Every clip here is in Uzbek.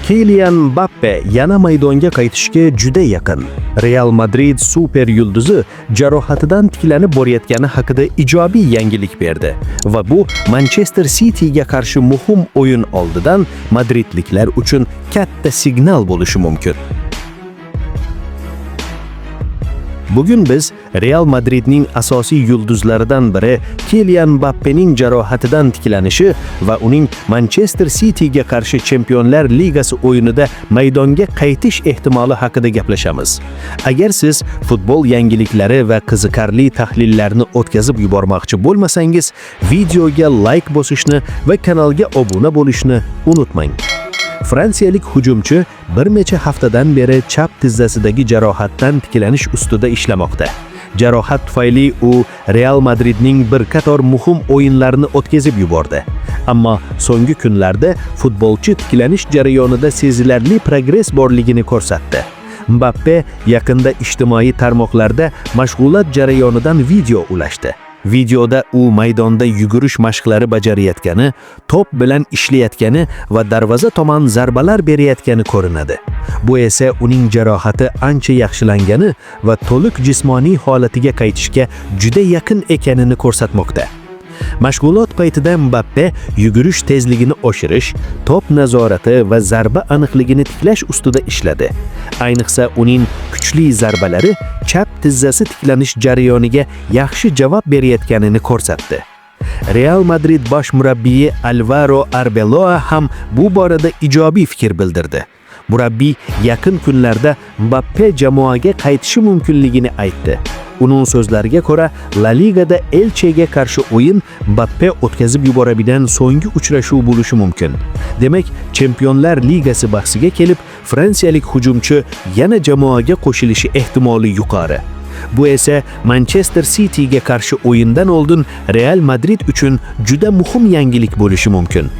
Kylian Mbappe yana maydonga qaytishga juda yaqin. Real Madrid super yulduzi jarohatidan tiklanib borayotgani haqida ijobiy yangilik berdi va bu Manchester Cityga qarshi muhim o'yin oldidan madridliklar uchun katta signal bo'lishi mumkin. Bugun biz Real Madridning asosiy yulduzlaridan biri Kylian Mbappening jarohatidan tiklanishi va uning Manchester Cityga qarshi Chempionlar Ligasi o'yinida maydonga qaytish ehtimoli haqida gaplashamiz. Agar siz futbol yangiliklari va qiziqarli tahlillarni o'tkazib yubormoqchi bo'lmasangiz, videoga like bosishni va kanalga obuna bo'lishni unutmang. Fransiyalik hujumchi bir necha haftadan beri chap tizzasidagi jarohatdan tiklanish ustida ishlamoqda. Jarohat tufayli u Real Madridning bir qator muhim o'yinlarini o'tkazib yubordi. Ammo so'nggi kunlarda futbolchi tiklanish jarayonida sezilarli progress borligini ko'rsatdi. Mbappe yaqinda ijtimoiy tarmoqlarda mashg'ulot jarayonidan video ulashdi. Videoda u maydonda yugurish mashqlari bajarayotgani, top bilan ishlayotgani va darvoza tomon zarbalar berayotgani ko'rinadi. Bu esa uning jarohati ancha yaxshilangani va to'liq jismoniy holatiga qaytishga juda yaqin ekanini ko'rsatmoqda. Mashg'ulot paytida Mbappe yugurish tezligini oshirish, top nazorati va zarba aniqligini tiklash ustida ishladi. Ayniqsa uning kuchli zarbalari chap tizzasi tiklanish jarayoniga yaxshi javob berayotganini ko'rsatdi. Real Madrid bosh murabbiyi Alvaro Arbeloa ham bu borada ijobiy fikr bildirdi. Murabbiy yaqin kunlarda Mbappe jamoaga qaytishi mumkinligini aytdi. Uning so'zlariga ko'ra, La Ligada Elchega qarshi o'yin Mbappe o'tkazib yuboradigan so'nggi uchrashuv bo'lishi mumkin. Demak, Chempionlar Ligasi bahsiga kelib, fransiyalik hujumchi yana jamoaga qo'shilishi ehtimoli yuqori. Bu esa Manchester Cityga qarshi o'yindan oldin Real Madrid uchun juda muhim yangilik bo'lishi mumkin.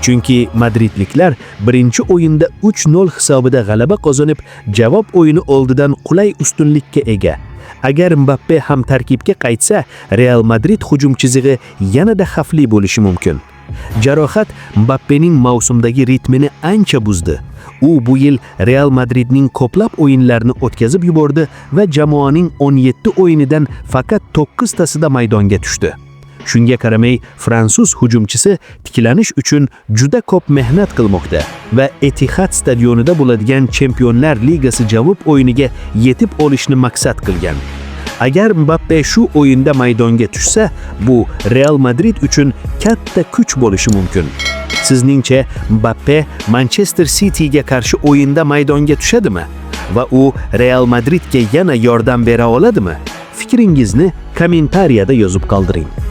Chunki madridliklar birinchi o'yinda 3-0 hisobida g'alaba qozonib, javob o'yini oldidan qulay ustunlikka ega. Agar Mbappe ham tarkibga qaytsa, Real Madrid hujum chizig'i yanada xavfli bo'lishi mumkin. Jarohat Mbappening mavsumdagi ritmini ancha buzdi. U bu yil Real Madridning ko'plab o'yinlarini o'tkazib yubordi va jamoaning 17 o'yinidan faqat 9 tasida maydonga tushdi. Shunga qaramay, fransuz hujumchisi tiklanish uchun juda ko'p mehnat qilmoqda va Etihad stadionida bo'ladigan Chempionlar Ligasi javob o'yiniga yetib olishni maqsad qilgan. Agar Mbappe shu o'yinda maydonga tushsa, bu Real Madrid uchun katta kuch bo'lishi mumkin. Sizningcha Mbappe Manchester Cityga qarshi o'yinda maydonga tushadimi? Va u Real Madridga yana yordam bera oladimi? Fikringizni kommentariyada yozib qoldiring.